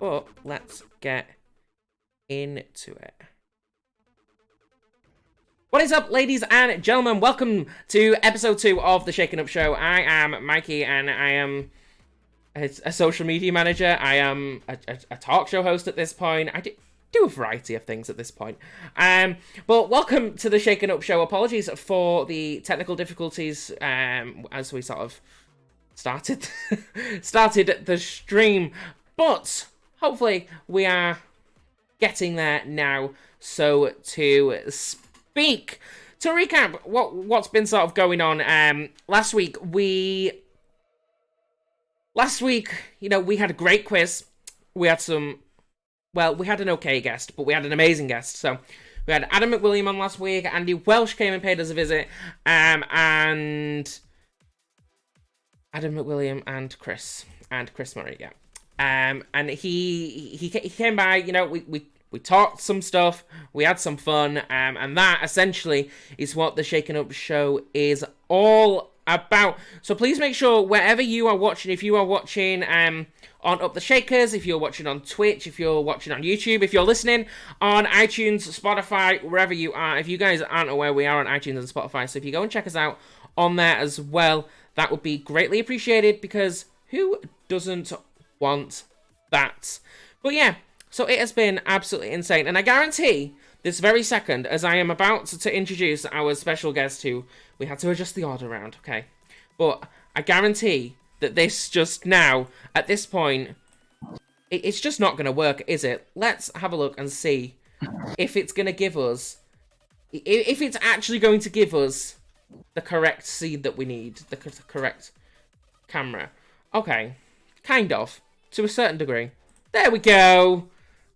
but let's get into it. What is up, ladies and gentlemen? Welcome to episode 2 of the Shaken Up Show. I am Mikey, and I am a social media manager. I am a talk show host at this point. I do a variety of things at this point. But welcome to the Shaken Up Show. Apologies for the technical difficulties as we sort of started the stream, but hopefully we are getting there now. So to speak, to recap what's been sort of going on, last week, you know, we had a great quiz. We had we had an okay guest, but we had an amazing guest. So we had Adam McWilliam on last week. Andy Welsh came and paid us a visit, and Adam McWilliam and Chris Murray, yeah. And he came by. You know, we talked some stuff, we had some fun, and that essentially is what the Shaken Up Show is all about. So please make sure wherever you are watching, if you are watching on Up the Shakers, if you're watching on Twitch, if you're watching on YouTube, if you're listening on iTunes, Spotify, wherever you are, if you guys aren't aware, we are on iTunes and Spotify, so if you go and check us out on there as well, that would be greatly appreciated, because who doesn't want that? But yeah, so it has been absolutely insane, and I guarantee this very second, as I am about to introduce our special guest, who we had to adjust the order around, okay? But I guarantee that this just now, at this point, it's just not going to work, is it? Let's have a look and see if it's going to give us, if it's actually going to give us the correct seed that we need, the correct camera. Okay, kind of, to a certain degree. There we go.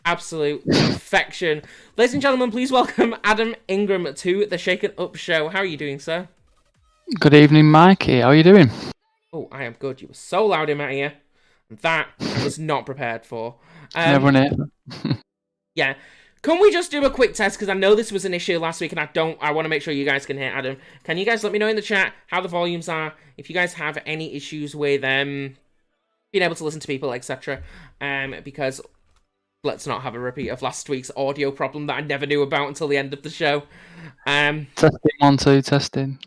Absolute perfection. Ladies and gentlemen, please welcome Adam Ingram to the Shaken Up Show. How are you doing, sir? Good evening, Mikey. How are you doing? Oh, I am good. You were so loud in my ear. That I was not prepared for. Never in it. Yeah. Can we just do a quick test? Because I know this was an issue last week, and I want to make sure you guys can hear Adam. Can you guys let me know in the chat how the volumes are? If you guys have any issues with being able to listen to people, etc. Because let's not have a repeat of last week's audio problem that I never knew about until the end of the show. Testing 1, 2, testing.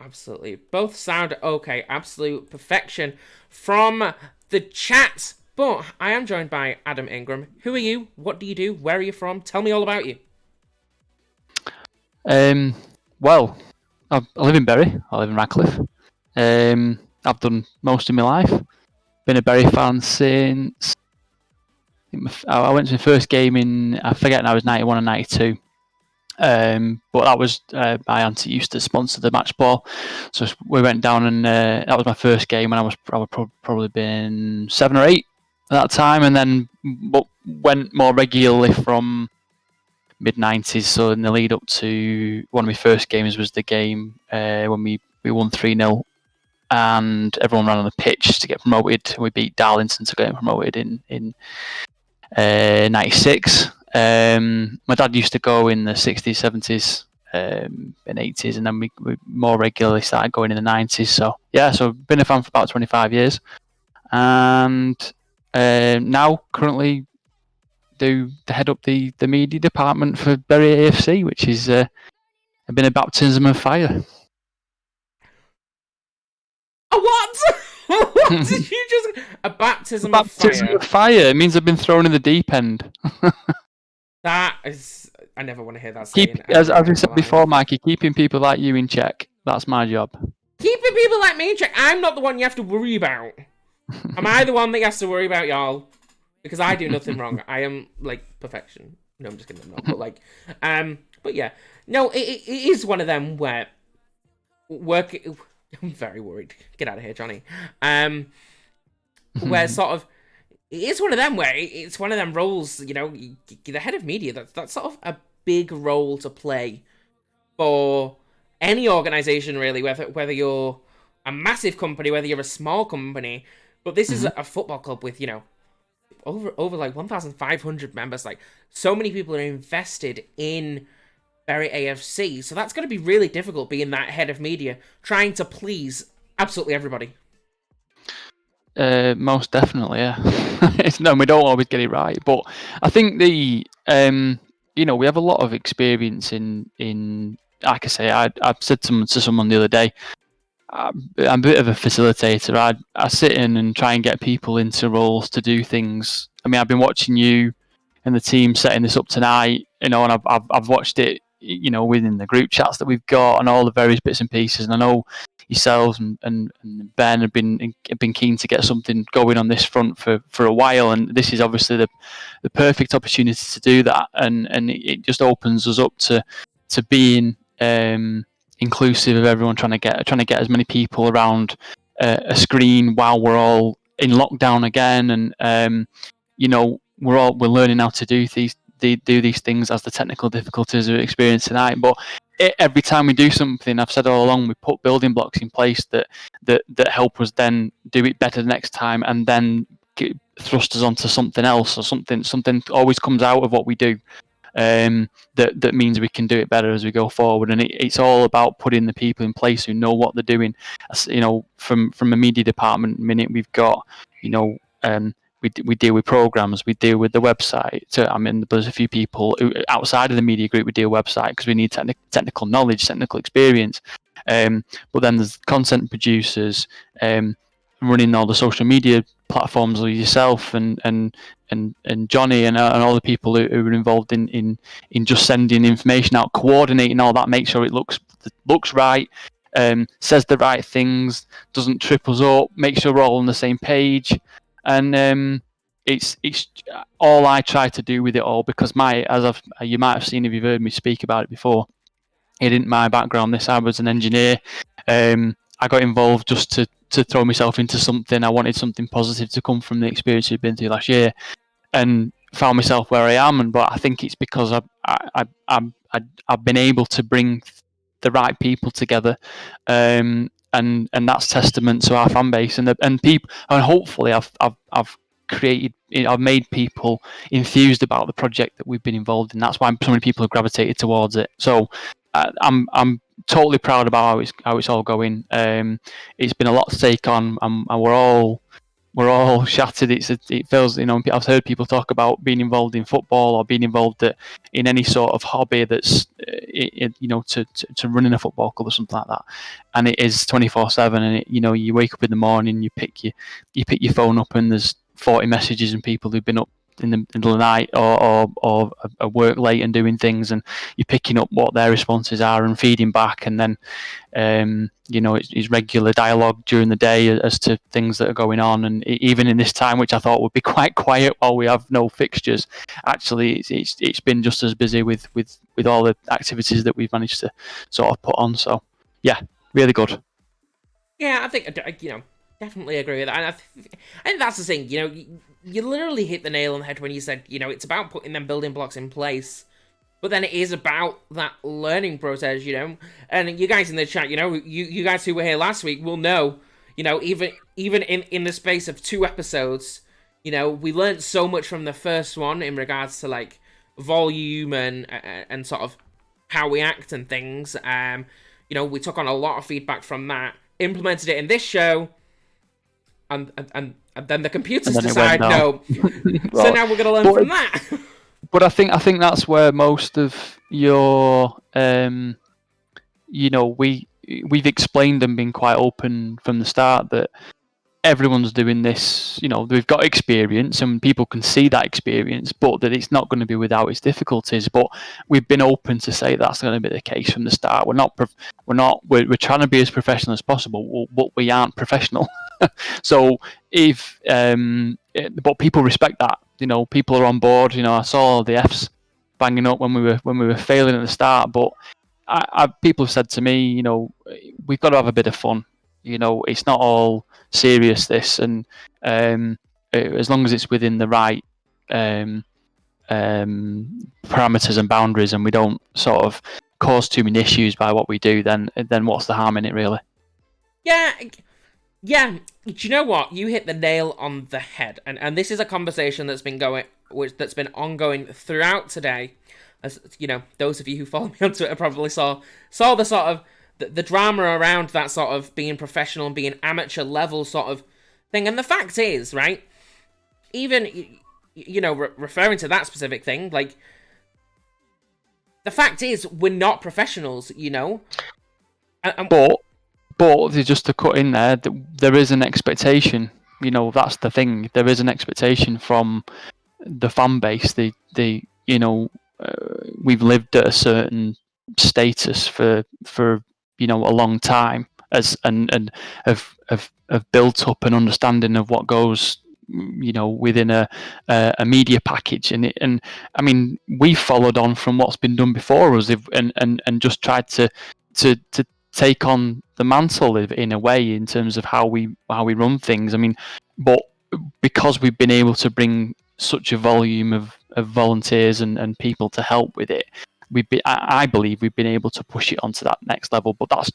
Absolutely. Both sound okay. Absolute perfection from the chat. But I am joined by Adam Ingram. Who are you? What do you do? Where are you from? Tell me all about you. Well, I live in Bury. I live in Radcliffe. I've done most of my life. Been a Bury fan since I went to the first game in, I forget now, it was 91 and 92. But that was my auntie used to sponsor the match ball, so we went down, and that was my first game, and I was probably been 7 or 8 at that time, and then went more regularly from mid-90s. So in the lead up to one of my first games was the game when we won 3-0, and everyone ran on the pitch to get promoted. We beat Darlington to get promoted in 96. My dad used to go in the 60s, 70s, and 80s, and then we more regularly started going in the 90s. So yeah, so been a fan for about 25 years, and now currently do head up the media department for Bury AFC, which is been a baptism of fire. A what? What did you just... A baptism of fire? Baptism of fire. It means I've been thrown in the deep end. That is... I never want to hear that saying. As we said before, Mikey, keeping people like you in check. That's my job. Keeping people like me in check? I'm not the one you have to worry about. Am I the one that you have to worry about, y'all? Because I do nothing wrong. I am, like, perfection. No, I'm just kidding. No, but, like... But, yeah. No, it is one of them where... I'm very worried. Get out of here, Johnny. Where sort of... It is one of them where it's one of them roles, you know, you're the head of media. That's sort of a big role to play for any organisation, really, whether you're a massive company, whether you're a small company. But this is a football club with, you know, over like 1,500 members. Like, so many people are invested in Bury AFC. So that's going to be really difficult being that head of media, trying to please absolutely everybody. Most definitely, yeah. No, we don't always get it right, but I think we have a lot of experience in. Like I say, I said to someone the other day, I'm a bit of a facilitator. I sit in and try and get people into roles to do things. I mean, I've been watching you and the team setting this up tonight, and I've watched it, within the group chats that we've got and all the various bits and pieces. And I know yourselves and Ben have been keen to get something going on this front for a while, and this is obviously the perfect opportunity to do that. And it just opens us up to being inclusive of everyone, trying to get as many people around a screen while we're all in lockdown again, and we're learning how to do these things as the technical difficulties we're experiencing tonight. But every time we do something, I've said all along, we put building blocks in place that help us then do it better the next time, and then thrust us onto something else, or something always comes out of what we do. That means we can do it better as we go forward, and it's all about putting the people in place who know what they're doing. From a media department minute, we've got we deal with programs, we deal with the website. So there's a few people outside of the media group we deal with website because we need technical knowledge, technical experience. But then there's content producers running all the social media platforms, like yourself and Johnny and all the people who are involved in just sending information out, coordinating all that, make sure it looks right, says the right things, doesn't trip us up, make sure we're all on the same page. And it's all I try to do with it all, because you might have seen if you've heard me speak about it before, it isn't my background. I was an engineer. I got involved just to throw myself into something. I wanted something positive to come from the experience we've been through last year, and found myself where I am. But I think it's because I've been able to bring the right people together, and that's testament to our fan base and people. And hopefully, I've made people enthused about the project that we've been involved in. That's why so many people have gravitated towards it. So I'm totally proud about how it's all going. It's been a lot to take on, and we're all shattered. It feels, I've heard people talk about being involved in football or being involved in any sort of hobby that's to running a football club or something like that, and it is 24/7. And you wake up in the morning, you pick your phone up, and there's 40 messages and people who've been up in the middle of the night or work late and doing things, and you're picking up what their responses are and feeding back, and then it's regular dialogue during the day as to things that are going on. And even in this time, which I thought would be quite quiet while we have no fixtures, actually it's been just as busy with all the activities that we've managed to sort of put on. So yeah, really good. Yeah, I think definitely agree with that. And I think that's the thing, you literally hit the nail on the head when you said, it's about putting them building blocks in place, but then it is about that learning process, and you guys in the chat, you guys who were here last week will know, even in the space of 2 episodes, we learned so much from the first one in regards to like volume and sort of how we act and things. We took on a lot of feedback from that, implemented it in this show, and then the computers decide no. So now we're going to learn from that. But I think that's where most of your, we've explained and been quite open from the start that everyone's doing this. We've got experience and people can see that experience, but that it's not going to be without its difficulties. But we've been open to say that's going to be the case from the start. We're trying to be as professional as possible, but we aren't professional. So but people respect that. People are on board. I saw the Fs banging up when we were failing at the start, but people have said to me, we've got to have a bit of fun. It's not all serious, this, and as long as it's within the right parameters and boundaries, and we don't sort of cause too many issues by what we do, then what's the harm in it, really? Yeah, do you know what? You hit the nail on the head, and this is a conversation that's been ongoing throughout today. As those of you who follow me on Twitter probably saw the sort of the drama around that sort of being professional and being amateur level sort of thing. And the fact is, right, even, referring to that specific thing, like, the fact is, we're not professionals, But just to cut in there, there is an expectation. That's the thing. There is an expectation from the fan base. We've lived at a certain status for a long time, and have built up an understanding of what goes within a media package, and I mean, we followed on from what's been done before us, and just tried to take on the mantle in a way, in terms of how we run things. I mean, but because we've been able to bring such a volume of volunteers and people to help with it, I believe we've been able to push it onto that next level. But that's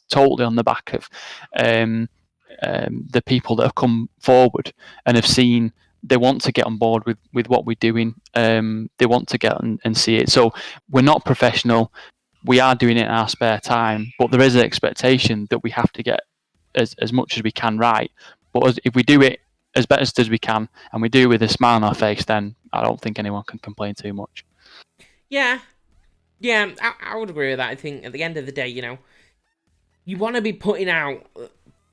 totally on the back of the people that have come forward and have seen they want to get on board with what we're doing. They want to get and see it. So we're not professional. We are doing it in our spare time, but there is an expectation that we have to get as much as we can right. But if we do it as best as we can, and we do it with a smile on our face, then I don't think anyone can complain too much. Yeah, I would agree with that. I think at the end of the day, you want to be putting out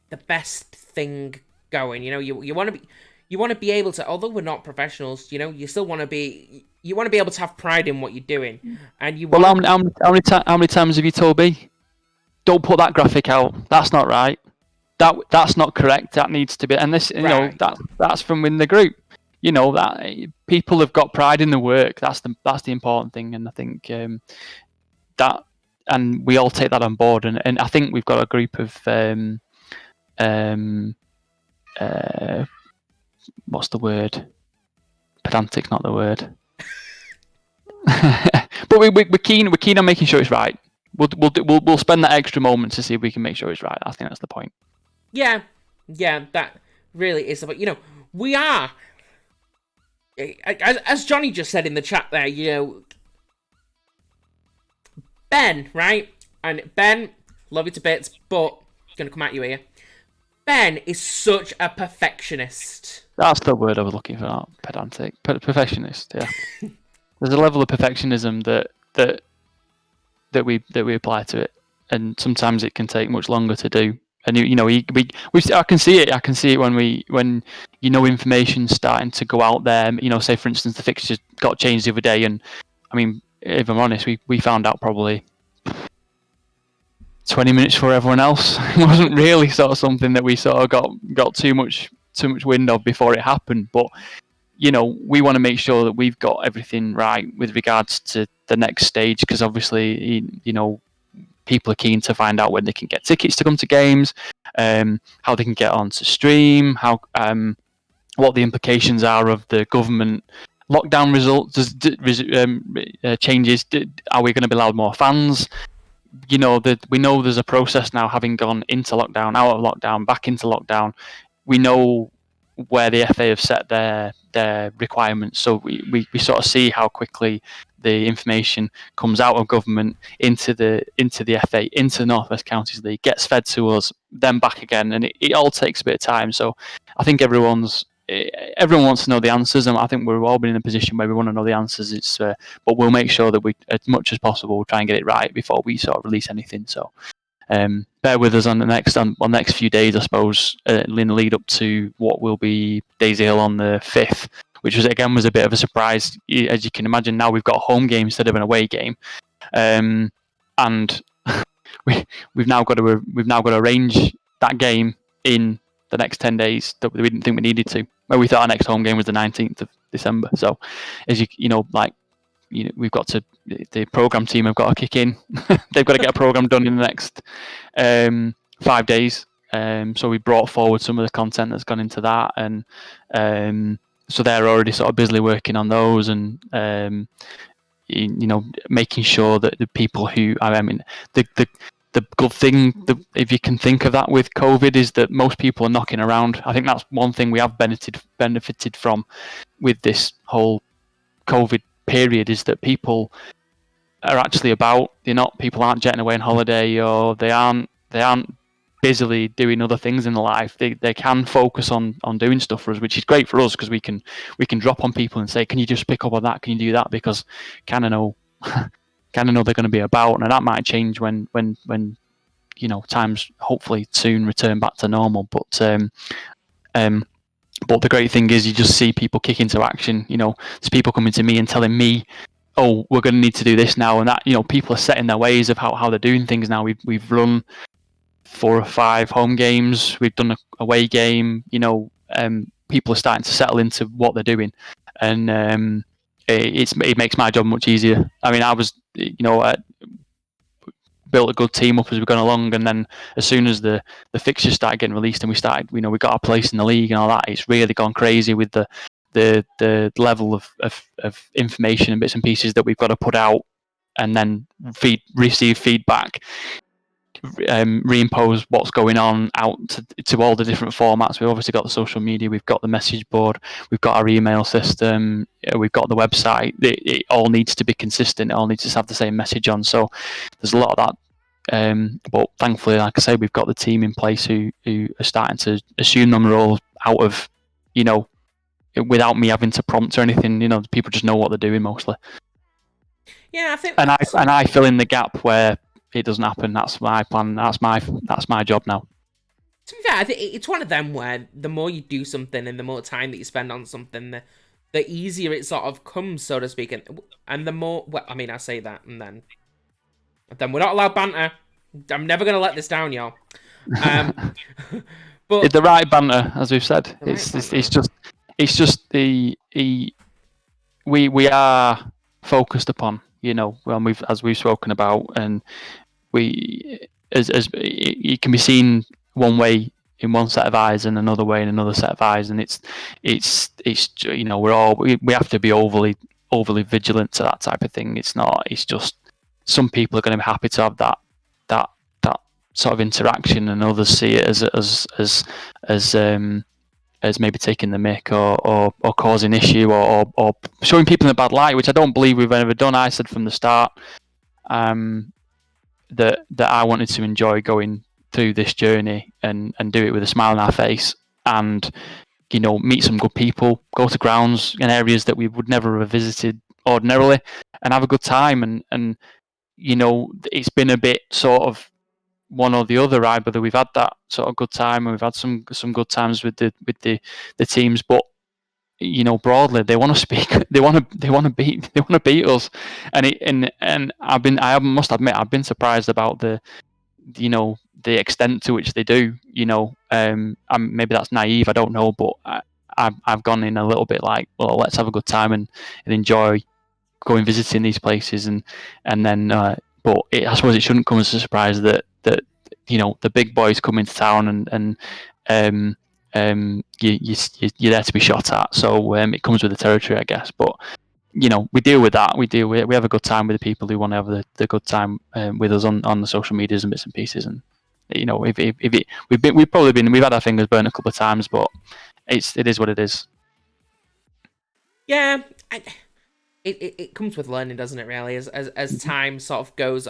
the best thing going. You want to be able to, although we're not professionals, you still want to be. You want to be able to have pride in what you're doing, and How many times have you told me, don't put that graphic out? That's not right. That's not correct. That needs to be. And this, that's from within the group. That people have got pride in the work. That's the important thing, and I think that, and we all take that on board. And I think we've got a group of what's the word? Pedantic's not the word. But we're keen on making sure it's right. We'll spend that extra moment to see if we can make sure it's right. I think that's the point. Yeah, that really is. But we are, as Johnny just said in the chat there. Ben, right? And Ben, love you to bits, but gonna come at you here. Ben is such a perfectionist. That's the word I was looking for. Pedantic, perfectionist. Yeah. There's a level of perfectionism that we apply to it, and sometimes it can take much longer to do. And I can see it. I can see it when information's starting to go out there. Say for instance, the fixtures got changed the other day, and I mean, if I'm honest, we found out probably 20 minutes for everyone else. It wasn't really sort of something that we sort of got too much wind of before it happened, but. We want to make sure that we've got everything right with regards to the next stage, because obviously, people are keen to find out when they can get tickets to come to games, how they can get onto stream, how what the implications are of the government lockdown results, changes. Are we going to be allowed more fans? That we know there's a process now, having gone into lockdown, out of lockdown, back into lockdown. We know where the FA have set their requirements, so we sort of see how quickly the information comes out of government into the FA, into the North West Counties League, gets fed to us, then back again, and it all takes a bit of time. So I think everyone wants to know the answers, and I think we've all been in a position where we want to know the answers. But we'll make sure that we, as much as possible, we'll try and get it right before we sort of release anything. So bear with us on the next few days, I suppose, in the lead up to what will be Daisy Hill on the 5th, which was a bit of a surprise. As you can imagine, now we've got a home game instead of an away game, and we've now got to arrange that game in the next 10 days that we didn't think we needed to. Where we thought our next home game was the 19th of December. So, as we've got to, the program team have got to kick in. They've got to get a program done in the next 5 days. So we brought forward some of the content that's gone into that, and so they're already sort of busily working on those, and making sure that the people who, the good thing, if you can think of that with COVID, is that most people are knocking around. I think that's one thing we have benefited from with this whole COVID period, is that people are actually about. People aren't jetting away on holiday, or they aren't busily doing other things in their life, they can focus on doing stuff for us, which is great for us because we can drop on people and say, can you just pick up on that? Can you do that? Because kind of know they're going to be about, and that might change when times hopefully soon return back to normal. But the great thing is you just see people kick into action. There's people coming to me and telling me, oh, we're going to need to do this now, and that people are setting their ways of how they're doing things now. We've run 4 or 5 home games. We've done a away game. People are starting to settle into what they're doing, and it makes my job much easier. I mean, I was built a good team up as we've gone along, and then as soon as the fixtures started getting released and we started, we got our place in the league and all that, it's really gone crazy with the level of information and bits and pieces that we've got to put out, and then receive feedback, reimpose what's going on out to all the different formats. We've obviously got the social media, we've got the message board, we've got our email system, we've got the website. It all needs to be consistent. It all needs to have the same message on. So there's a lot of that. But thankfully, like I say, we've got the team in place who are starting to assume them roles out of, without me having to prompt or anything. People just know what they're doing mostly. Yeah, I think. And I fill in the gap where it doesn't happen. That's my plan. That's my job now. To be fair, I think it's one of them where the more you do something and the more time that you spend on something, the easier it sort of comes, so to speak. And the more, well, I mean, I say that, and then we're not allowed banter. I'm never gonna let this down, y'all. But the right banter, as we've said, it's just we are focused upon, when as we've spoken about, and we as it can be seen one way in one set of eyes and another way in another set of eyes, and it's we have to be overly vigilant to that type of thing. It's just some people are going to be happy to have that sort of interaction, and others see it as maybe taking the mick or causing issue or showing people in a bad light, which I don't believe we've ever done. I said from the start that I wanted to enjoy going through this journey and do it with a smile on our face, and meet some good people, go to grounds in areas that we would never have visited ordinarily, and have a good time. And it's been a bit sort of one or the other, right? Whether we've had that sort of good time and we've had some good times with the teams, but broadly they want to speak, they want to beat us, and I must admit I've been surprised about the extent to which they do. Maybe that's naive, I don't know, but I've gone in a little bit like, well, let's have a good time and enjoy going visiting these places, and then but I suppose it shouldn't come as a surprise that the big boys come into town and you're there to be shot at. So it comes with the territory, I guess. But we deal with that. We have a good time with the people who want to have the good time with us on the social medias and bits and pieces. And we've had our fingers burned a couple of times, but it is what it is. Yeah, it comes with learning, doesn't it? Really, as time sort of goes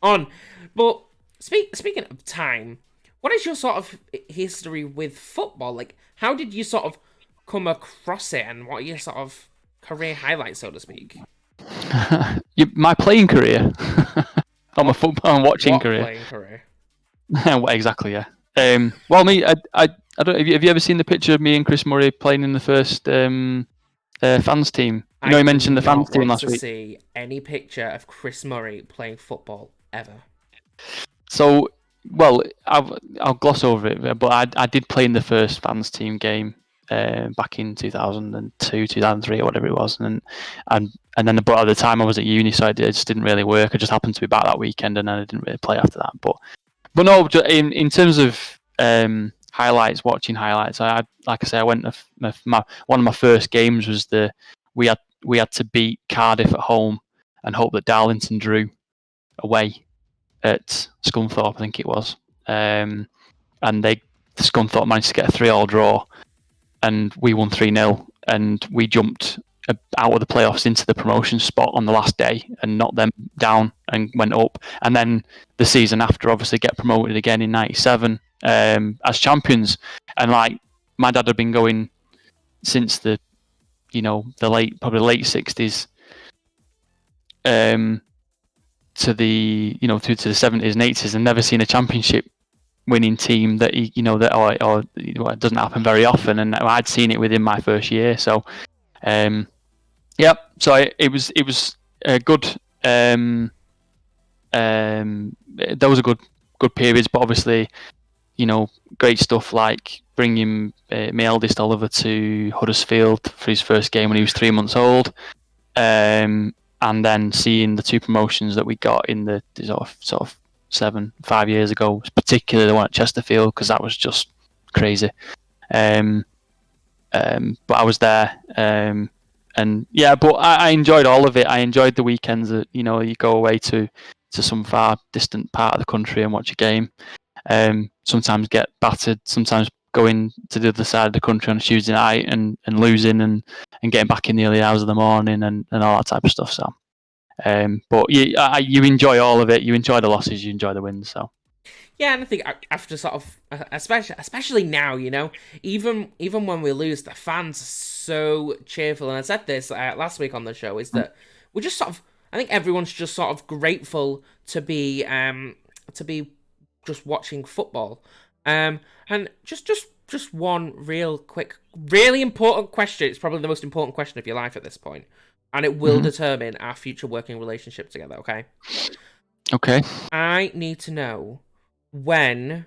on. But speaking of time, what is your sort of history with football? Like, how did you sort of come across it, and what are your sort of career highlights, so to speak? My playing career, not my football and watching career. Playing career. Exactly, yeah. Well, me, I don't. Have you ever seen the picture of me and Chris Murray playing in the first fans team? You mentioned the fans team last week. I don't want to see any picture of Chris Murray playing football ever. So, well, I'll gloss over it, but I did play in the first fans team game back in 2002, 2003, or whatever it was, and then but at the time I was at uni, so it just didn't really work. I just happened to be back that weekend, and then I didn't really play after that. But no, in terms of watching highlights, like I say, I went one of my first games was we had to beat Cardiff at home and hope that Darlington drew away at Scunthorpe, I think it was, and Scunthorpe managed to get a 3-3 draw, and we won 3-0, and we jumped out of the playoffs into the promotion spot on the last day and knocked them down and went up. And then the season after, obviously, get promoted again in '97 as champions. And like my dad had been going since the late 60s to the to the 70s and 80s, and never seen a championship winning team that it doesn't happen very often. And I'd seen it within my first year, so so it was a good. Those are good periods, but obviously, great stuff like bringing my eldest Oliver to Huddersfield for his first game when he was 3 months old, and then seeing the two promotions that we got in the sort of 5 years ago, particularly the one at Chesterfield, because that was just crazy. But I was there, and but I enjoyed all of it. I enjoyed the weekends that you go away to some far distant part of the country and watch a game. Sometimes get battered, sometimes going to the other side of the country on a Tuesday night and losing and getting back in the early hours of the morning and all that type of stuff. So, but you enjoy all of it. You enjoy the losses, you enjoy the wins. So. Yeah, and I think after sort of, especially now, even when we lose, the fans are so cheerful. And I said this last week on the show, is that we're just sort of, I think everyone's just sort of grateful to be just watching football. And just one real quick, really important question. It's probably the most important question of your life at this point, and it will determine our future working relationship together. Okay. Okay. I need to know when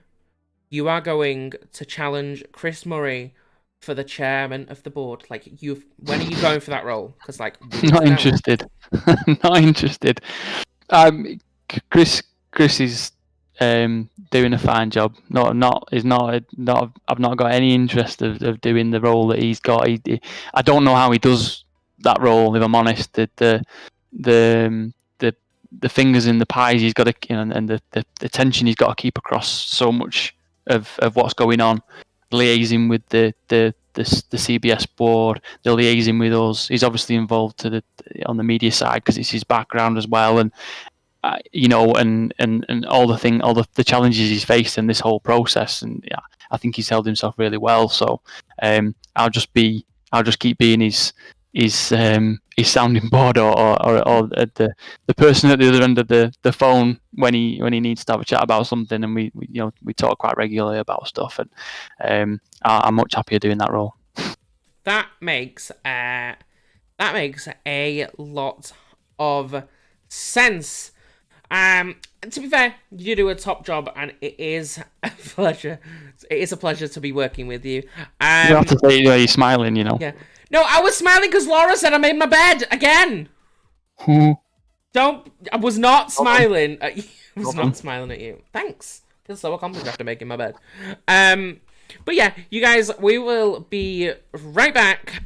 you are going to challenge Chris Murray for the chairman of the board. Like, when are you going for that role? Because not interested. Not interested. Chris is doing a fine job. I've not got any interest of doing the role that he's got. I don't know how he does that role. If I'm honest, the fingers in the pies he's got to, and the tension he's got to keep across so much of what's going on, liaising with the CBS board, the liaising with us. He's obviously involved on the media side because it's his background as well, and and all the challenges he's faced in this whole process. And I think he's held himself really well. So I'll just keep being his sounding board or the person at the other end of the phone when he needs to have a chat about something, and we talk quite regularly about stuff, and I'm much happier doing that role. That makes a lot of sense. To be fair, you do a top job, and it is a pleasure. It is a pleasure to be working with you. You have to say you're smiling, Yeah. No, I was smiling because Laura said I made my bed again. I was not smiling at you. I was not smiling at you. Thanks. I feel so accomplished after making my bed. But yeah, you guys, we will be right back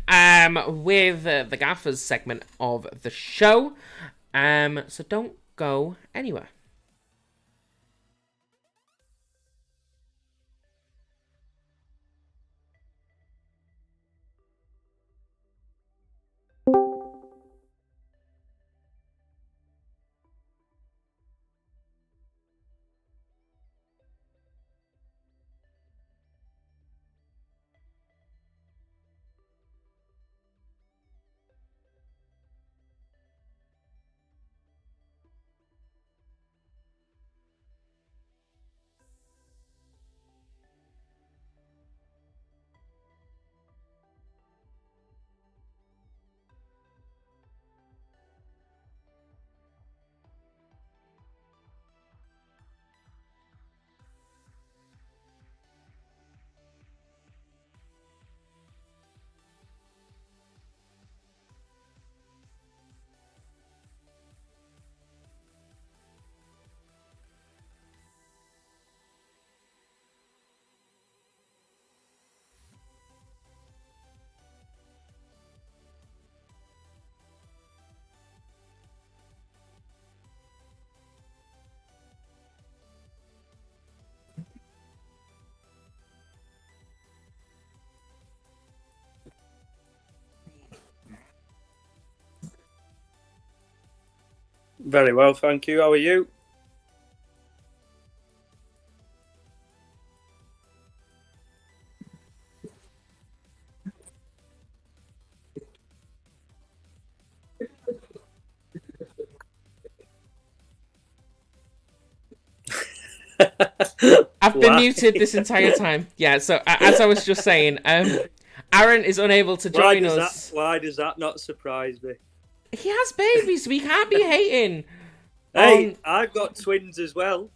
with the Gaffers segment of the show. So don't go anywhere. Very well, thank you. How are you? been muted this entire time. Yeah, so as I was just saying, Aaron is unable to join us. Why does that not surprise me? He has babies, so we can't be hating. Hey, I've got twins as well.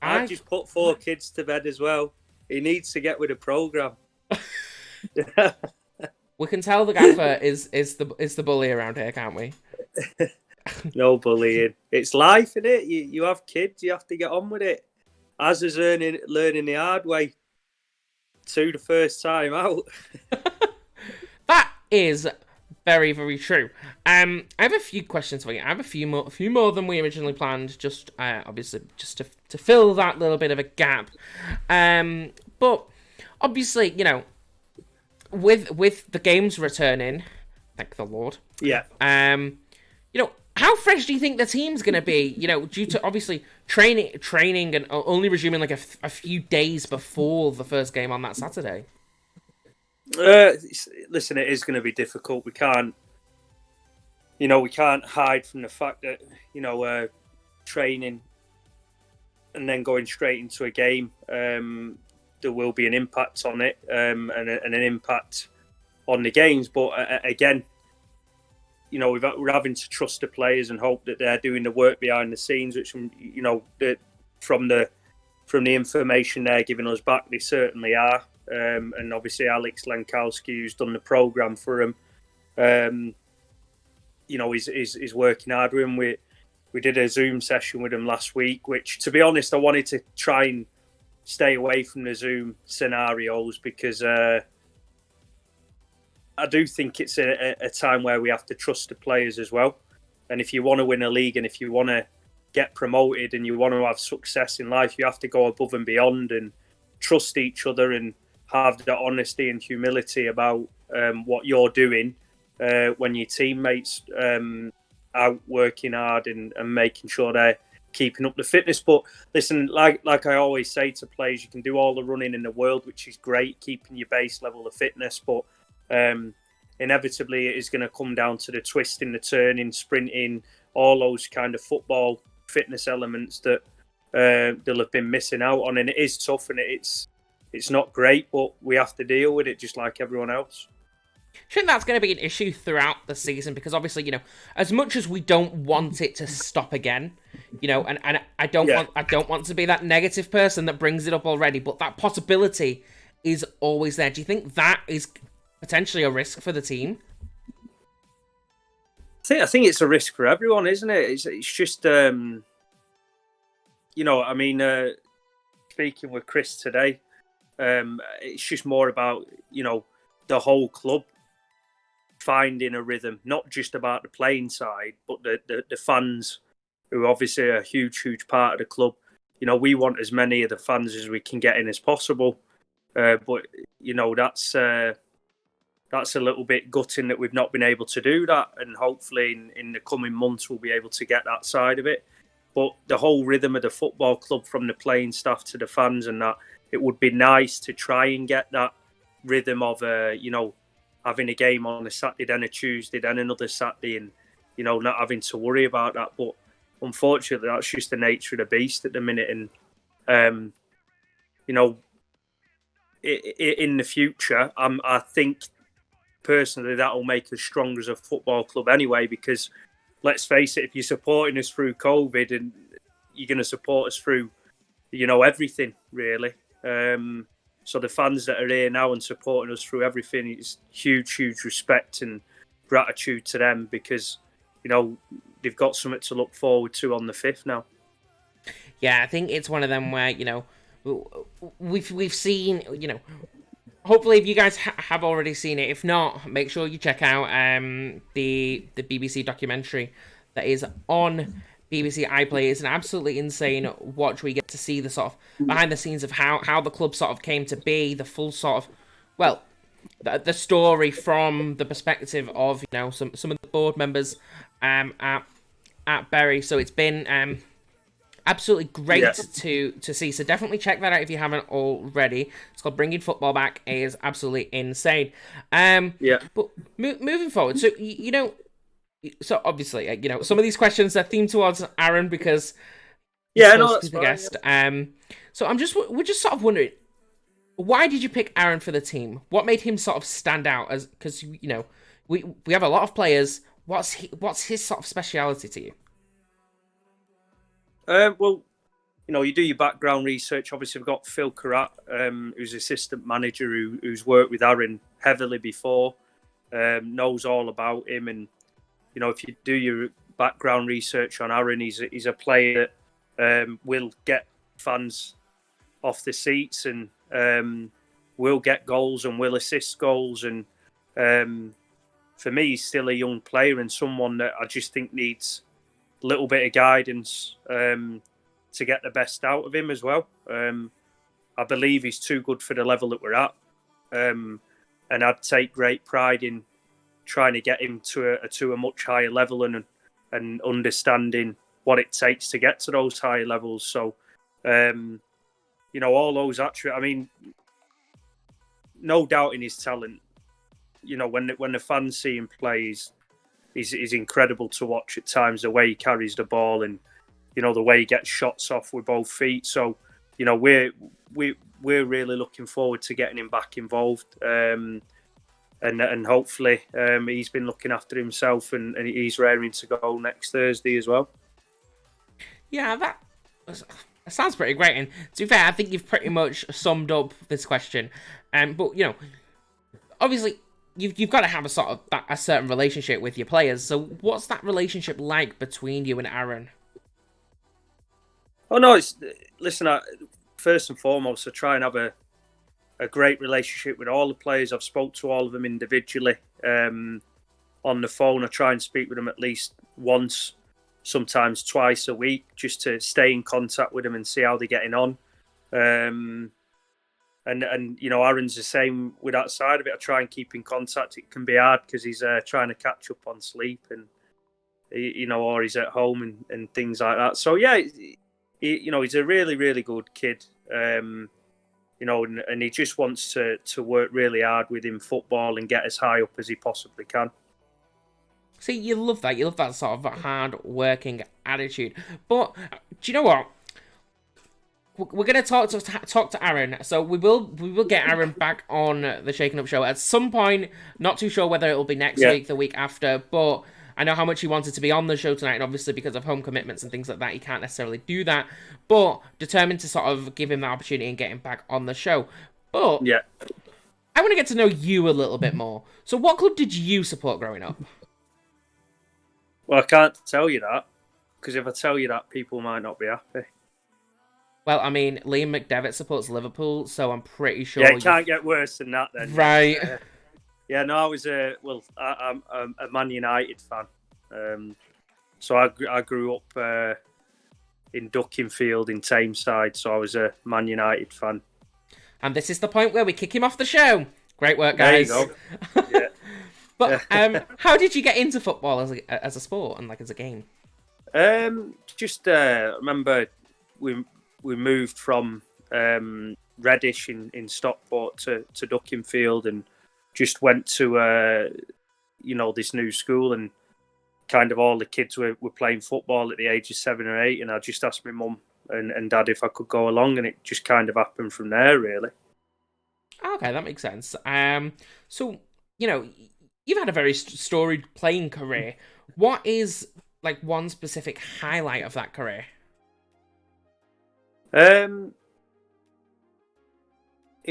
I've just put 4 kids to bed as well. He needs to get with the programme. We can tell the Gaffer is the bully around here, can't we? No bullying. It's life, isn't it? You have kids, you have to get on with it. As is learning the hard way. To the first time out. That is very, very true. I have a few questions for you. I have a few more than we originally planned. Just obviously, just to fill that little bit of a gap. But obviously, you know, with the games returning, thank the Lord. Yeah. You know, how fresh do you think the team's going to be? You know, due to obviously training and only resuming like a few days before the first game on that Saturday. Listen, it is going to be difficult. We can't hide from the fact that, you know, training and then going straight into a game, there will be an impact on it, and an impact on the games. But again, you know, we're having to trust the players and hope that they're doing the work behind the scenes, which, you know, from the information they're giving us back, they certainly are. And obviously Alex Lankowski, who's done the programme for him, you know, is working hard with him. We did a Zoom session with him last week, which, to be honest, I wanted to try and stay away from the Zoom scenarios because I do think it's a time where we have to trust the players as well. And if you want to win a league and if you want to get promoted and you want to have success in life, you have to go above and beyond and trust each other and have the honesty and humility about what you're doing when your teammates out working hard and making sure they're keeping up the fitness. But listen, like I always say to players, you can do all the running in the world, which is great, keeping your base level of fitness, but inevitably it is going to come down to the twisting, the turning, sprinting, all those kind of football fitness elements that they'll have been missing out on. And it is tough and it's not great, but we have to deal with it just like everyone else. I think that's going to be an issue throughout the season because obviously, you know, as much as we don't want it to stop again, you know, and I don't want to be that negative person that brings it up already, but that possibility is always there. Do you think that is potentially a risk for the team? I think it's a risk for everyone, isn't it? It's just, you know, I mean, speaking with Chris today, it's just more about, you know, the whole club finding a rhythm, not just about the playing side, but the fans, who obviously are a huge part of the club. You know, we want as many of the fans as we can get in as possible, but you know, that's a little bit gutting that we've not been able to do that, and hopefully in the coming months we'll be able to get that side of it. But the whole rhythm of the football club, from the playing staff to the fans and that, it would be nice to try and get that rhythm of, you know, having a game on a Saturday, then a Tuesday, then another Saturday, and, you know, not having to worry about that. But unfortunately, that's just the nature of the beast at the minute. And, you know, in the future, I think personally that will make us stronger as a football club anyway, because let's face it, if you're supporting us through COVID, and you're going to support us through, you know, everything really. So the fans that are here now and supporting us through everything, it's huge respect and gratitude to them, because, you know, they've got something to look forward to on the 5th now. Yeah, I think it's one of them where, you know, we've seen, you know, hopefully if you guys have already seen it. If not, make sure you check out the BBC documentary that is on BBC iPlayer. It's an absolutely insane watch. We get to see the sort of behind the scenes of how the club sort of came to be, the full sort of, well, the story from the perspective of, you know, some of the board members at Bury. So it's been absolutely great to see. So definitely check that out if you haven't already. It's called Bringing Football Back. It is absolutely insane. But moving forward, so you know. So obviously, you know, some of these questions are themed towards Aaron because Yeah, still no, that's super fine. guest. So we're just sort of wondering, why did you pick Aaron for the team? What made him sort of stand out? As because we have a lot of players. What's his sort of speciality to you? Well, you do your background research. Obviously, we've got Phil Carrat, who's assistant manager, who's worked with Aaron heavily before, knows all about him. And, if you do your background research on Aaron, he's a player that will get fans off the seats and will get goals and will assist goals. And for me, he's still a young player and someone that I just think needs a little bit of guidance to get the best out of him as well. I believe he's too good for the level that we're at. And I'd take great pride in trying to get him to a much higher level and understanding what it takes to get to those higher levels. So, all those attributes, I mean, no doubt in his talent. When the fans see him play, he's incredible to watch at times, the way he carries the ball and, the way he gets shots off with both feet. So, we're really looking forward to getting him back involved. And hopefully he's been looking after himself and he's raring to go next Thursday as well. Yeah, that sounds pretty great. And to be fair, I think you've pretty much summed up this question. But obviously you've got to have a certain relationship with your players. So what's that relationship like between you and Aaron? Oh no, first and foremost, I try and have a great relationship with all the players. I've spoke to all of them individually on the phone. I try and speak with them at least once, sometimes twice a week, just to stay in contact with them and see how they're getting on. And Aaron's the same with that side of it. I try and keep in contact. It can be hard because he's trying to catch up on sleep and or he's at home and things like that. So yeah, he's a really, really good kid. And he just wants to work really hard within football and get as high up as he possibly can. See, you love that. You love that sort of hard-working attitude. But do you know what? We're going to talk to Aaron. So we will get Aaron back on the Shaken Up Show at some point. Not too sure whether it will be next week, the week after, but I know how much he wanted to be on the show tonight, and obviously because of home commitments and things like that, he can't necessarily do that. But determined to sort of give him the opportunity and get him back on the show. But yeah, I want to get to know you a little bit more. So what club did you support growing up? Well, I can't tell you that, because if I tell you that, people might not be happy. Well, I mean, Liam McDevitt supports Liverpool, so I'm pretty sure... Yeah, it can't get worse than that then. Right. Yeah, no, I was I'm a Man United fan. So I grew up in Duckingfield in Tameside, so I was a Man United fan. And this is the point where we kick him off the show. Great work, guys. There you go. Yeah. But how did you get into football as a sport and as a game? Just remember we moved from Reddish in Stockport to Duckingfield and just went to this new school, and kind of all the kids were playing football at the age of 7 or 8, and I just asked my mum and dad if I could go along, and it just kind of happened from there, really. Okay, that makes sense. So you've had a very storied playing career. What is one specific highlight of that career? In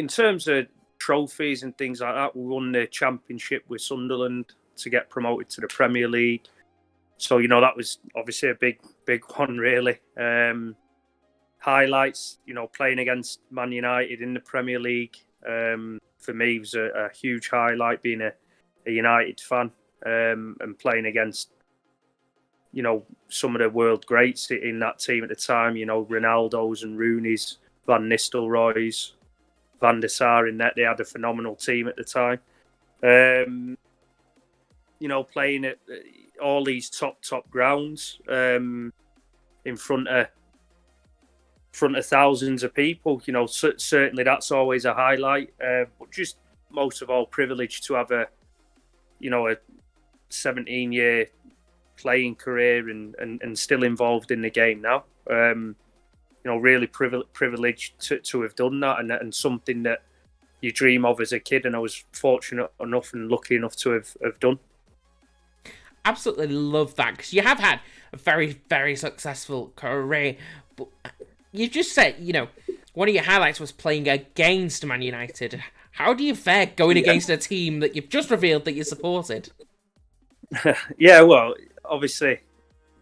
terms of trophies and things like that, we won the championship with Sunderland to get promoted to the Premier League. So, that was obviously a big one, really. Highlights, playing against Man United in the Premier League, for me was a huge highlight, being a United fan, and playing against, some of the world greats in that team at the time, Ronaldo's and Rooney's, Van Nistelrooy's, Van der Sar in net. They had a phenomenal team at the time. Playing at all these top grounds in front of thousands of people. Certainly that's always a highlight. But just most of all, privileged to have a 17-year playing career and still involved in the game now. really privileged to have done that, and something that you dream of as a kid, and I was fortunate enough and lucky enough to have done. Absolutely love that, because you have had a very, very successful career. But you just said, one of your highlights was playing against Man United. How do you fare going against a team that you've just revealed that you supported? Yeah, well, obviously,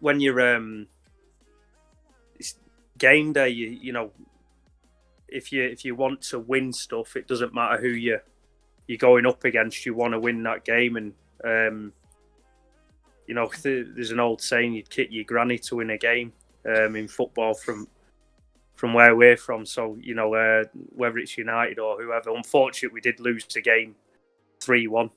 when you're it's game day, if you want to win stuff, it doesn't matter who you're going up against. You want to win that game, and there's an old saying: you'd kick your granny to win a game in football from where we're from. So whether it's United or whoever. Unfortunately, we did lose the game 3-1.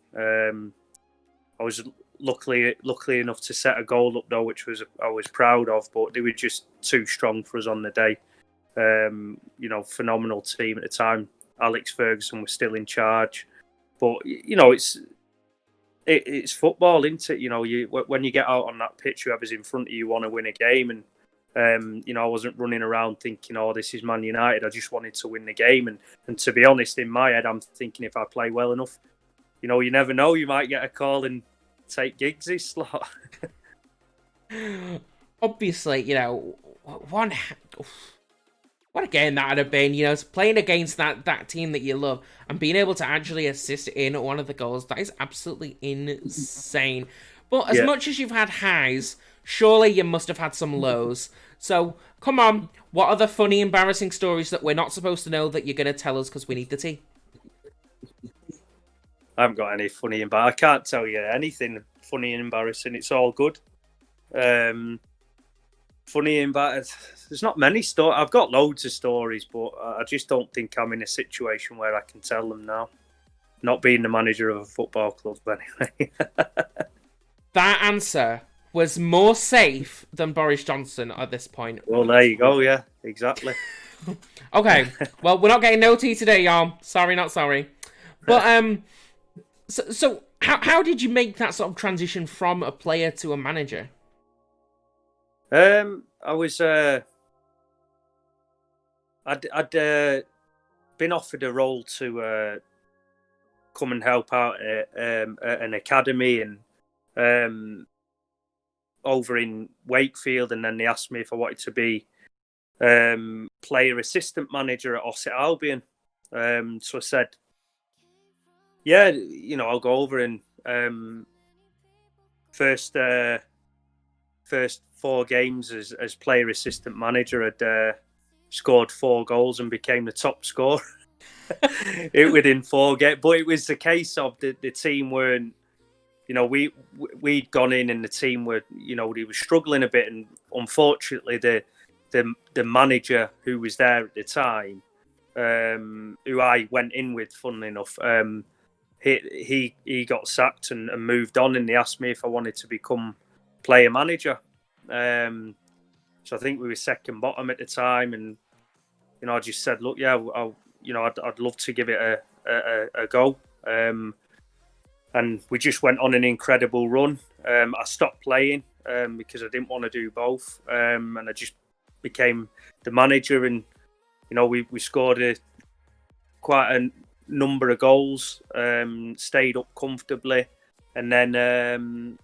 I was luckily enough to set a goal up though, which I was proud of. But they were just too strong for us on the day. Phenomenal team at the time. Alex Ferguson was still in charge, but it's football, isn't it? When you get out on that pitch, whoever's in front of you want to win a game, and I wasn't running around thinking, "Oh, this is Man United." I just wanted to win the game, and to be honest, in my head, I'm thinking if I play well enough, you never know, you might get a call and take Giggs's slot. Obviously, what a game that would have been, playing against that team that you love and being able to actually assist in one of the goals. That is absolutely insane. But as much as you've had highs, surely you must have had some lows. So, come on, what are the funny, embarrassing stories that we're not supposed to know that you're going to tell us because we need the tea? I haven't got any funny, but I can't tell you anything funny and embarrassing. It's all good. Funny and embarrassing. There's not many stories. I've got loads of stories, but I just don't think I'm in a situation where I can tell them now. Not being the manager of a football club, anyway. That answer was more safe than Boris Johnson at this point. Well, there you go. Yeah, exactly. Okay. Well, we're not getting no tea today, y'all. Sorry, not sorry. But so how did you make that sort of transition from a player to a manager? I was I'd been offered a role to come and help out at an academy and over in Wakefield, and then they asked me if I wanted to be player assistant manager at Ossett Albion. So I said, yeah, I'll go over, and first 4 games as player assistant manager, I'd scored 4 goals and became the top scorer. It within 4 games, but it was the case of the team weren't, we'd gone in and the team were, they were struggling a bit, and unfortunately the manager who was there at the time, who I went in with, funnily enough, he got sacked and moved on, and they asked me if I wanted to become player manager. So I think we were second bottom at the time, and I just said, look, yeah, I'd love to give it a go. And we just went on an incredible run. I stopped playing because I didn't want to do both, and I just became the manager. And we scored quite a number of goals, stayed up comfortably, and then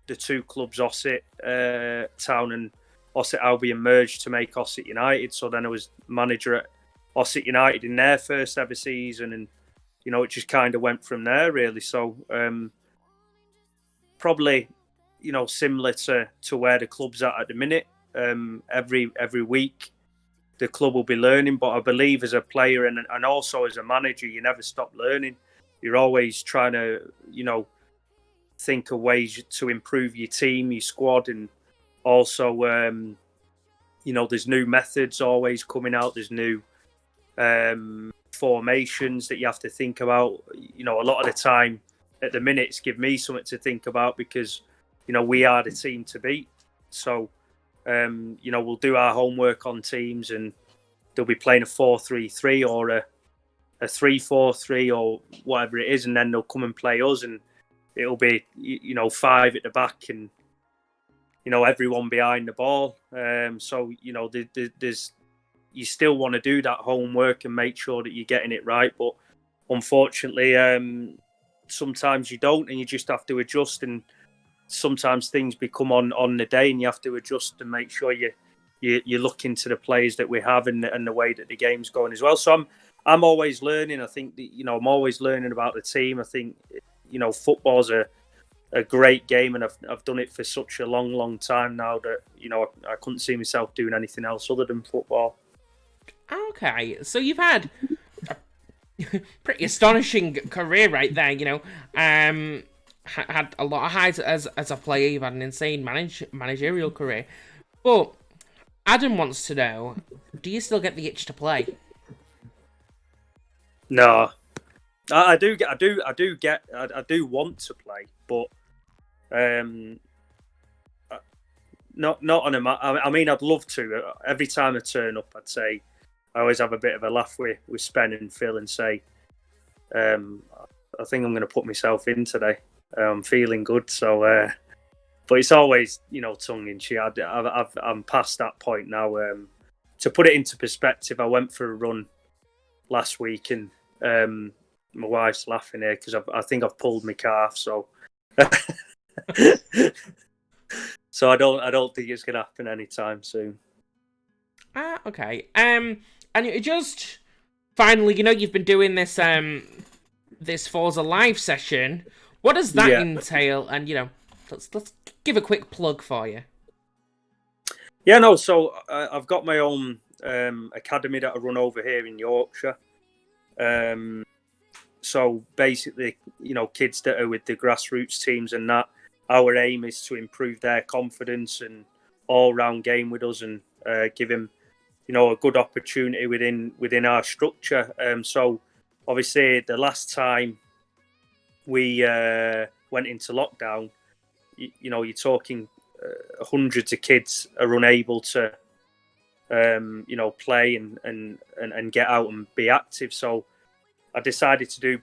the 2 clubs, Ossett Town and Ossett Albion, merged to make Ossett United. So then I was manager at Ossett United in their first ever season, and it just kind of went from there, really. So probably similar to where the club's at the minute. Every week the club will be learning, but I believe as a player and also as a manager, you never stop learning. You're always trying to think of ways to improve your team, your squad, and also there's new methods always coming out. There's new formations that you have to think about. A lot of the time at the minute, it's give me something to think about, because we are the team to beat. So we'll do our homework on teams, and they'll be playing a 4-3-3 or a 3-4-3 or whatever it is, and then they'll come and play us, and it'll be 5 at the back and everyone behind the ball. So there's you still want to do that homework and make sure that you're getting it right. But unfortunately, sometimes you don't, and you just have to adjust. And sometimes things become on the day, and you have to adjust and make sure you look into the players that we have and the way that the game's going as well. So I'm always learning. I think that, I'm always learning about the team. I think football's a great game, and I've done it for such a long time now that I couldn't see myself doing anything else other than football. Okay, so you've had a pretty astonishing career right there. Had a lot of highs as a player. You've had an insane managerial career, but Adam wants to know: do you still get the itch to play? No, I do want to play, but not on a. I mean, I'd love to. Every time I turn up, I'd say I always have a bit of a laugh with Spen and Phil and say, I think I'm going to put myself in today. I'm feeling good, so. But it's always, tongue in cheek. I'm past that point now. To put it into perspective, I went for a run last week, and my wife's laughing here because I think I've pulled my calf. So, so I don't think it's gonna happen anytime soon. Okay. And it just finally, you've been doing this this Forza Live session. What does that entail? And let's give a quick plug for you. Yeah, no. So I've got my own academy that I run over here in Yorkshire. So basically, kids that are with the grassroots teams and that, our aim is to improve their confidence and all-round game with us, and give them, a good opportunity within our structure. So obviously, the last time we went into lockdown, you're talking hundreds of kids are unable to, play and get out and be active. So I decided to do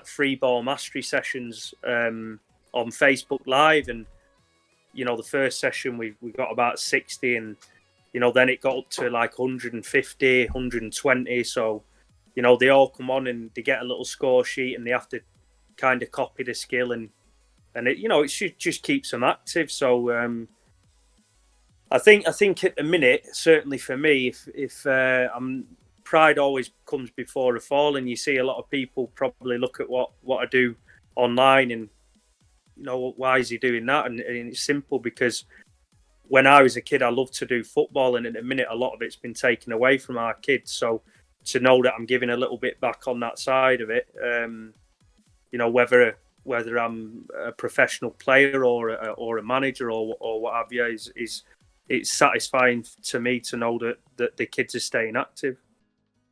free ball mastery sessions on Facebook Live, and the first session we got about 60, and then it got up to like 150, 120. So they all come on and they get a little score sheet, and they have to kind of copy the skill, and it just keeps them active. So I think at the minute, certainly for me, if pride always comes before a fall, and you see a lot of people probably look at what I do online, and why is he doing that? And it's simple, because when I was a kid, I loved to do football, and at the minute, a lot of it's been taken away from our kids. So to know that I'm giving a little bit back on that side of it, whether I'm a professional player or a manager or what have you, is it's satisfying to me to know that the kids are staying active.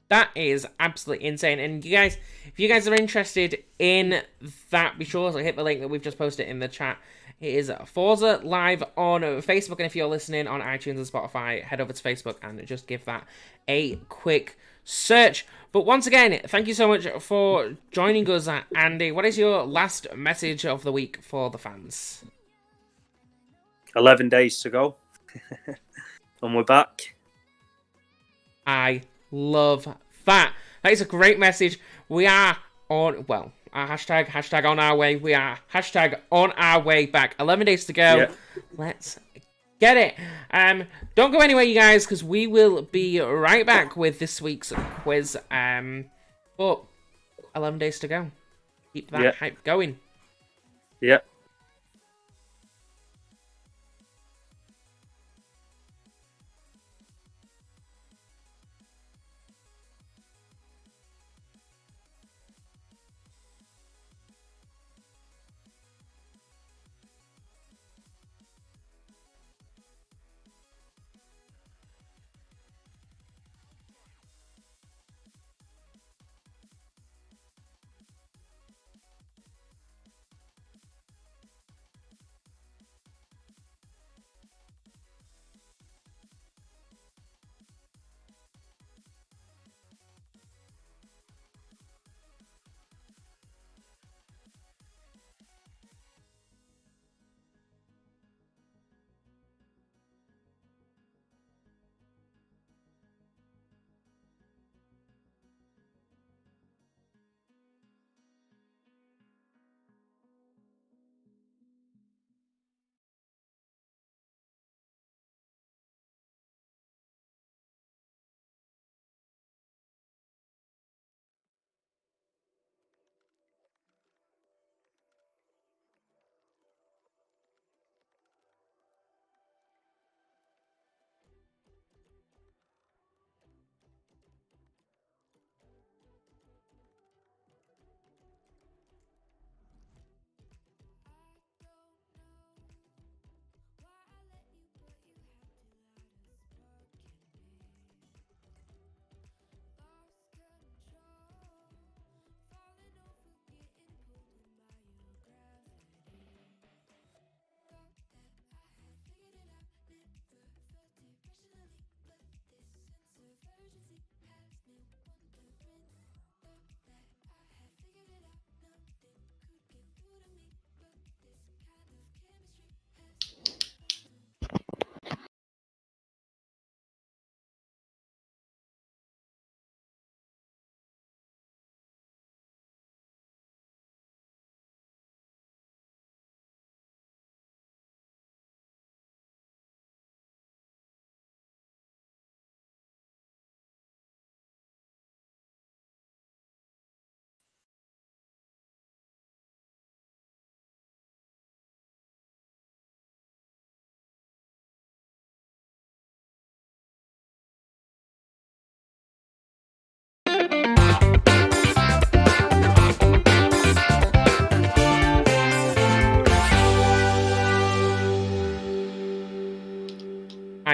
That is absolutely insane. And if you guys are interested in that, be sure to hit the link that we've just posted in the chat. It is Forza Live on Facebook, and if you're listening on iTunes and Spotify, head over to Facebook and just give that a quick search. But once again, thank you so much for joining us, Andy. What is your last message of the week for the fans? 11 days to go. And we're back. I love that. That is a great message. We are on, hashtag on our way. We are hashtag on our way back. 11 days to go. Yeah. Let's get it. Don't go anywhere, you guys, because we will be right back with this week's quiz. But 11 days to go. Keep that hype going. Yeah.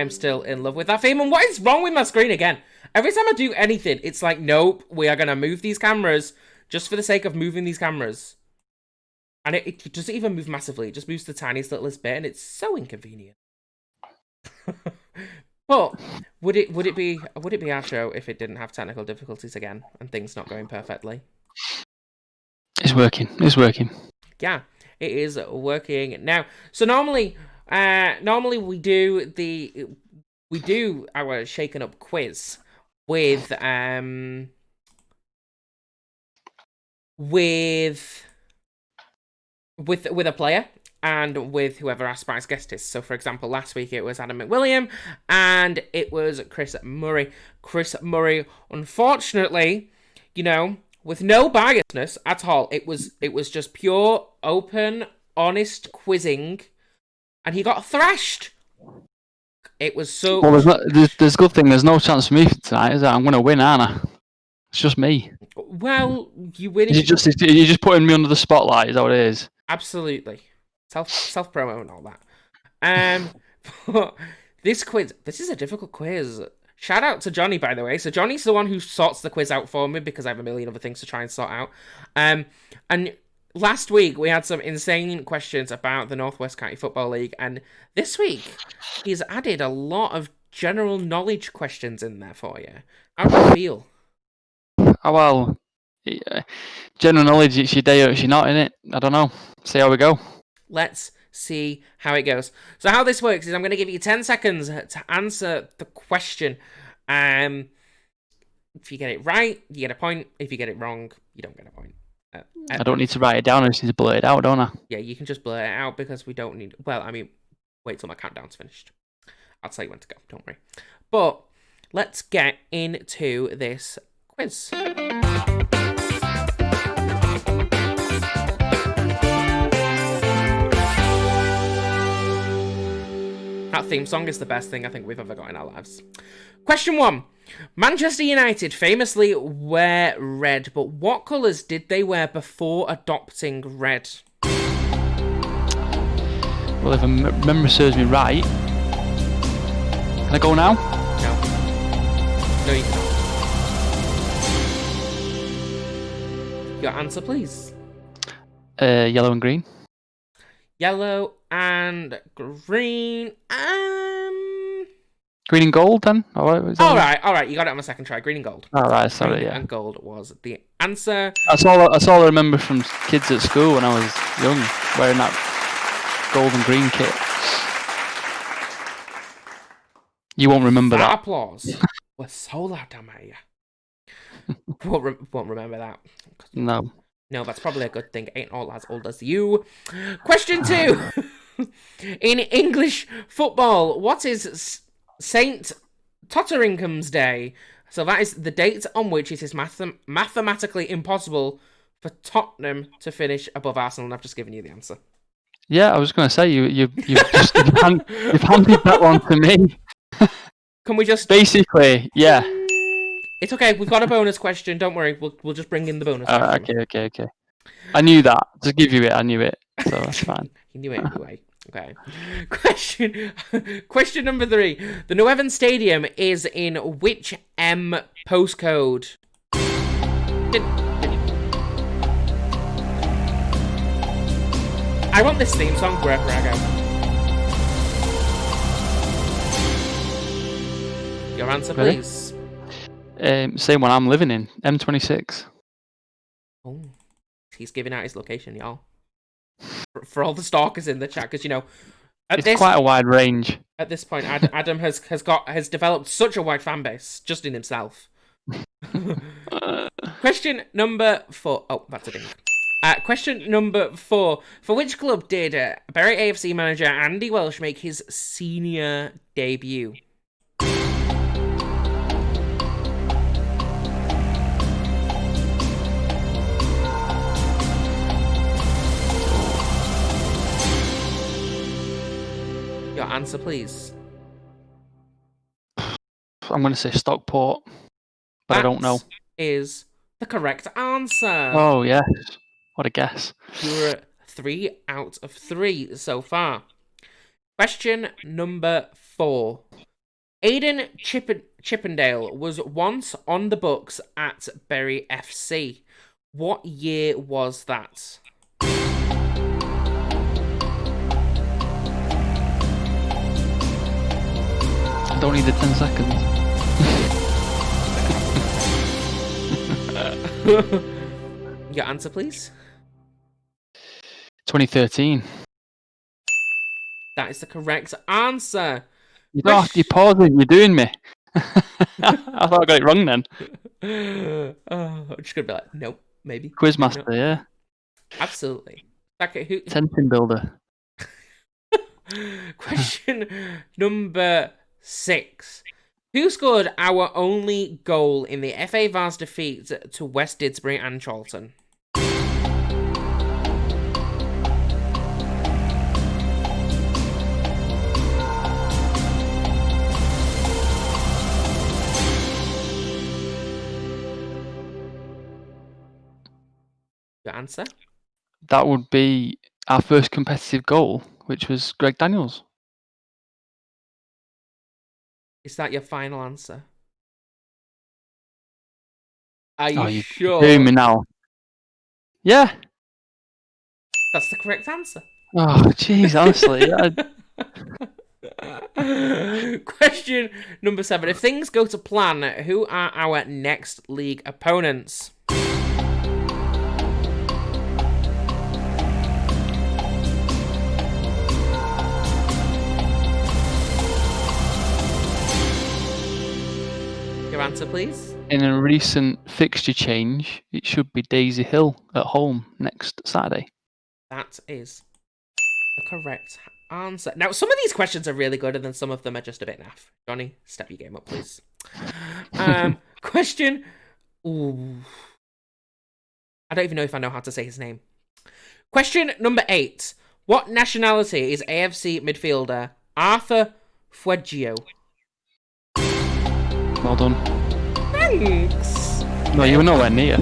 I'm still in love with that theme. And what is wrong with my screen again? Every time I do anything, it's like, nope, we are going to move these cameras just for the sake of moving these cameras. And it doesn't even move massively. It just moves the tiniest littlest bit, and it's so inconvenient. But would it be our show if it didn't have technical difficulties again and things not going perfectly? It's working. It's working. Yeah, it is working now. So normally we do our shaken up quiz with a player and with whoever our surprise guest is. So, for example, last week it was Adam McWilliam and it was Chris Murray. Chris Murray, unfortunately, with no biasness at all, it was just pure, open, honest quizzing, and he got thrashed. It was so. Well, there's a good thing. There's no chance for me tonight, is there? I'm going to win, aren't I? It's just me. Well, you win. You're just putting me under the spotlight. Is that what it is? Absolutely. Self promo and all that. But this is a difficult quiz. Shout out to Johnny, by the way. So Johnny's the one who sorts the quiz out for me because I have a million other things to try and sort out. And last week we had some insane questions about the Northwest County Football League, and this week he's added a lot of general knowledge questions in there for you. How do you feel? Oh, well, general knowledge, it's your day or it's your not, innit? I don't know. See how we go. Let's see how it goes. So how this works is I'm going to give you 10 seconds to answer the question. If you get it right, you get a point. If you get it wrong, you don't get a point. I don't need to write it down. I just need to blurt it out, don't I? Yeah, you can just blurt it out because we don't need... Well, I mean, wait till my countdown's finished. I'll tell you when to go. Don't worry. But let's get into this quiz. That theme song is the best thing I think we've ever got in our lives. Question 1. Manchester United famously wear red, but what colours did they wear before adopting red? Well, if memory serves me right... Can I go now? No. No, you cannot. Your answer, please. Yellow and green. Yellow and green. Green and gold, then? All right. You got it on my second try. Green and gold. All right, sorry, green yeah. and gold was the answer. That's all I remember from kids at school when I was young, wearing that gold and green kit. You won't remember that. Applause was so loud down my ear. Won't remember that. No. No, that's probably a good thing. Ain't all as old as you. Question 2. In English football, what is St. Totteringham's Day? So that is the date on which it is mathematically impossible for Tottenham to finish above Arsenal, and I've just given you the answer. Yeah, I was going to say, you've handed that one to me. Can we just... Basically, yeah. It's okay, we've got a bonus question, don't worry, we'll just bring in the bonus question. Okay. I knew that. To give you it, I knew it, so that's fine. You knew it anyway. Okay. Question number 3. The New Evans Stadium is in which M postcode? I want this theme song wherever I go. Your answer, please. Same one I'm living in, M26. Oh, he's giving out his location, y'all. For all the stalkers in the chat, because it's quite a wide range. At this point, Adam has developed such a wide fan base just in himself. Question number 4. Oh, that's a ding. Question number 4. For which club did Bury AFC manager Andy Welsh make his senior debut? Your answer, please. I'm going to say Stockport, but I don't know. That is the correct answer. Oh, yes. What a guess. You're 3 out of 3 so far. Question number 4. Aidan Chippendale was once on the books at Bury FC. What year was that? I don't need the 10 seconds. Your answer, please. 2013. That is the correct answer. You don't have to pause it. You're doing me. I thought I got it wrong then. I'm just gonna be like, nope, maybe. Quizmaster, no. yeah. Absolutely. Okay, who? Tension builder. Question number 6. Who scored our only goal in the FA Vase defeat to West Didsbury and Charlton? Your answer? That would be our first competitive goal, which was Greg Daniels. Is that your final answer? Are you You're sure? doing me now. Yeah. That's the correct answer. Oh, jeez, honestly. Question number 7. If things go to plan, who are our next league opponents? Your answer, please. In a recent fixture change, it should be Daisy Hill at home next Saturday. That is the correct answer. Now, some of these questions are really good, and then some of them are just a bit naff. Johnny, step your game up, please. Question. Ooh. I don't even know if I know how to say his name. Question number 8. What nationality is AFC midfielder Arthur Fueggio? Well done. Thanks. No, you were nowhere near.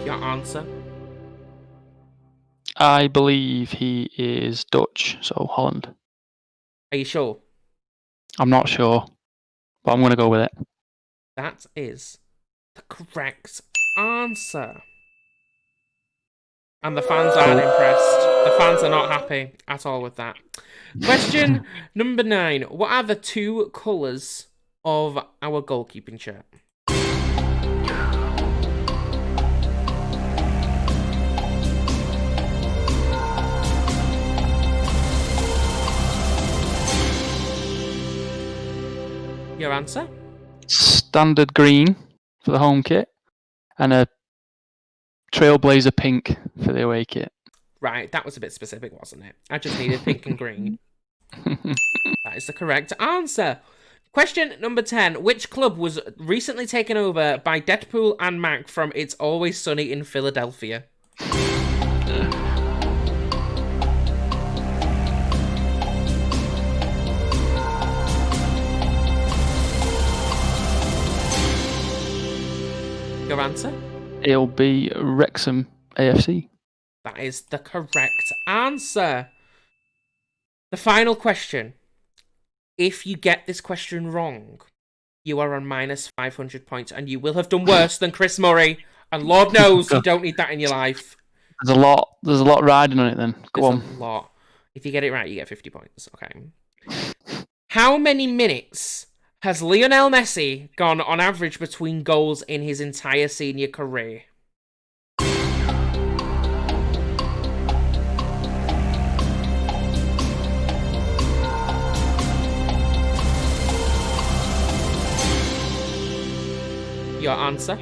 Your answer? I believe he is Dutch, so Holland. Are you sure? I'm not sure, but I'm going to go with it. That is the correct answer. And the fans aren't impressed. The fans are not happy at all with that. Question number 9. What are the 2 colours of our goalkeeping shirt? Your answer? Standard green for the home kit and a Trailblazer pink for the away kit. Right, that was a bit specific, wasn't it? I just needed pink and green. That is the correct answer. Question number 10. Which club was recently taken over by Deadpool and Mac from It's Always Sunny in Philadelphia? Your answer? It'll be Wrexham AFC. That is the correct answer. The final question. If you get this question wrong, you are on minus 500 points, and you will have done worse than Chris Murray. And Lord knows you don't need that in your life. There's a lot riding on it then. Go on. A lot. If you get it right, you get 50 points. Okay. How many minutes has Lionel Messi gone on average between goals in his entire senior career? Your answer?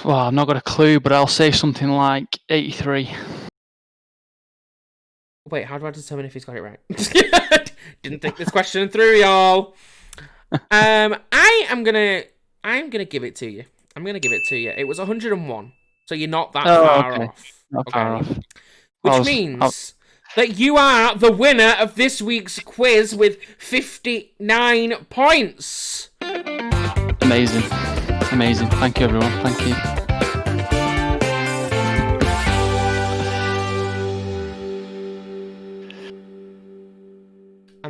Well, I've not got a clue, but I'll say something like 83. Wait, how do I determine if he's got it right? Didn't think this question through, y'all. I'm gonna give it to you. I'm gonna give it to you. It was 101, so you're not that far off. Not far off. Which means that you are the winner of this week's quiz with 59 points. Amazing. Thank you, everyone. Thank you.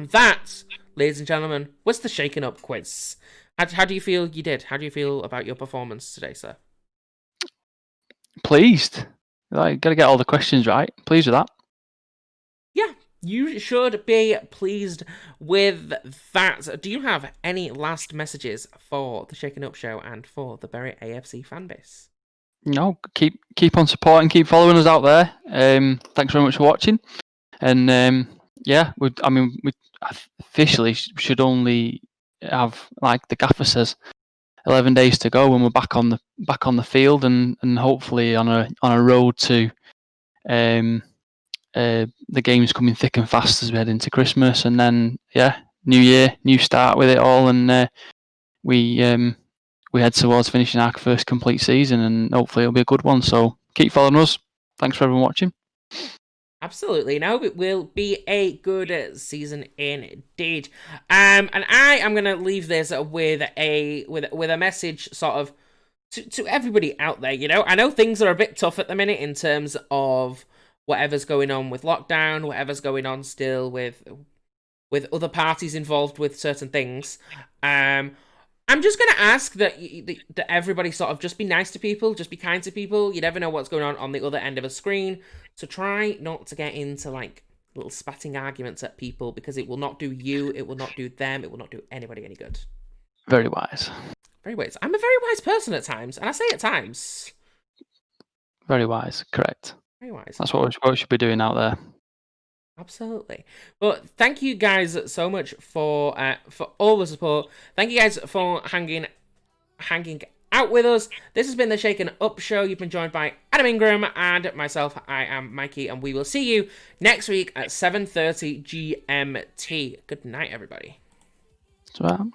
And that, ladies and gentlemen, was the Shaken Up quiz. How do you feel you did? How do you feel about your performance today, sir? Pleased. Like, got to get all the questions right. Pleased with that. Yeah, you should be pleased with that. Do you have any last messages for the Shaken Up Show and for the Bury AFC fanbase? No, keep on supporting, keep following us out there. Thanks very much for watching. And yeah, we officially should only have, like the gaffer says, 11 days to go when we're back on the field and hopefully on a road to the games coming thick and fast as we head into Christmas, and then new year, new start with it all, and we head towards finishing our first complete season, and hopefully it'll be a good one. So keep following us. Thanks for everyone watching. Absolutely. No, it will be a good season indeed. And I am going to leave this with a message sort of to everybody out there. You know, I know things are a bit tough at the minute in terms of whatever's going on with lockdown, whatever's going on still with other parties involved with certain things. I'm just going to ask that everybody sort of just be nice to people, just be kind to people. You never know what's going on the other end of a screen. So try not to get into, like, little spatting arguments at people, because it will not do you, it will not do them, it will not do anybody any good. Very wise. Very wise. I'm a very wise person at times, and I say at times. Very wise, correct. Very wise. That's what we should be doing out there. Absolutely. But thank you guys so much for all the support. Thank you guys for hanging out with us. This has been the Shaken Up Show. You've been joined by Adam Ingram and myself. I am Mikey, and we will see you next week at 7:30 GMT. Good night, everybody. That's right.